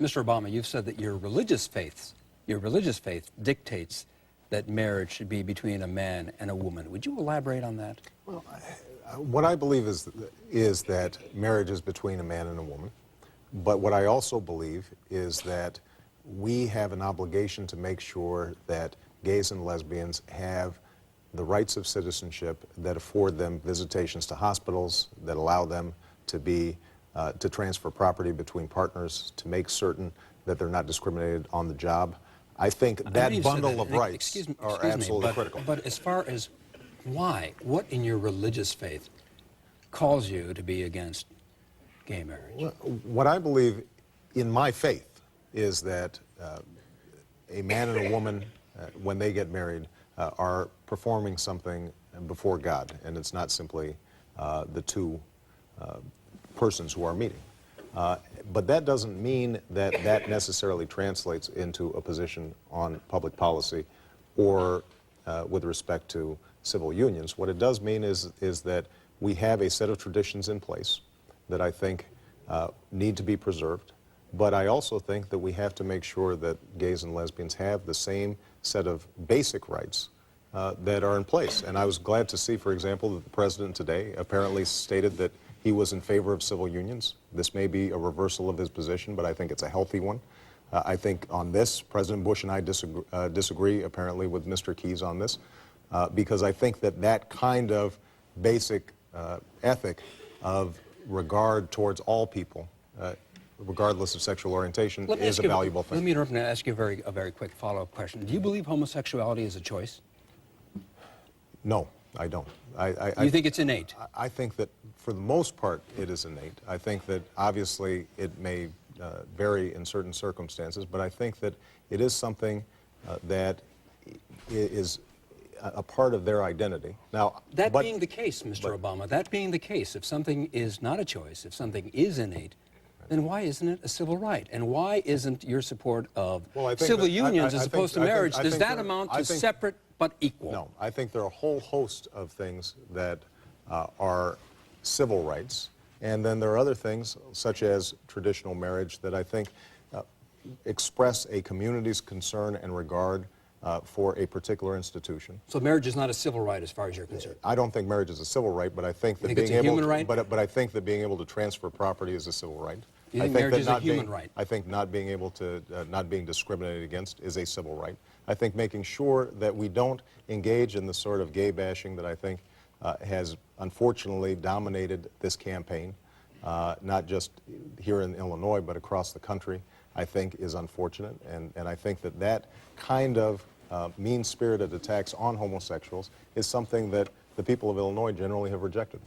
Mr. Obama, you've said that your religious faith dictates that marriage should be between a man and a woman. Would you elaborate on that? Well, what I believe is that marriage is between a man and a woman. But what I also believe is that we have an obligation to make sure that gays and lesbians have the rights of citizenship that afford them visitations to hospitals, that allow them to transfer property between partners, to make certain that they're not discriminated on the job. I think that bundle of rights are absolutely critical. But as far as why, what in your religious faith calls you to be against gay marriage? Well, what I believe in my faith is that a man and a woman, when they get married, are performing something before God, and it's not simply the two persons who are meeting. But that doesn't mean that that necessarily translates into a position on public policy or with respect to civil unions. What it does mean is that we have a set of traditions in place that I think need to be preserved. But I also think that we have to make sure that gays and lesbians have the same set of basic rights that are in place. And I was glad to see, for example, that the president today apparently stated that he was in favor of civil unions. This may be a reversal of his position, but I think it's a healthy one. I think on this, President Bush and I disagree apparently with Mr. Keyes on this, because I think that that kind of basic ethic of regard towards all people, regardless of sexual orientation, is a valuable thing. Let me interrupt and ask you a very quick follow-up question. Do you believe homosexuality is a choice? No, I don't. You think it's innate? I think that for the most part it is innate. I think that obviously it may vary in certain circumstances, but I think that it is something that is a part of their identity. Now, that being the case, Mr. Obama, that being the case, if something is not a choice, if something is innate, then why isn't it a civil right? And why isn't your support of civil unions as opposed to marriage, does that amount to separate but equal? No, I think there are a whole host of things that are civil rights, and then there are other things, such as traditional marriage, that I think express a community's concern and regard for a particular institution. So marriage is not a civil right as far as you're concerned? I don't think marriage is a civil right, but I think that it's a human right? But I think that being able to transfer property is a civil right. You think marriage is a human right? I think not being able to, not being discriminated against is a civil right. I think making sure that we don't engage in the sort of gay bashing that I think has unfortunately dominated this campaign, not just here in Illinois, but across the country, I think is unfortunate. And I think that that kind of mean-spirited attacks on homosexuals is something that the people of Illinois generally have rejected.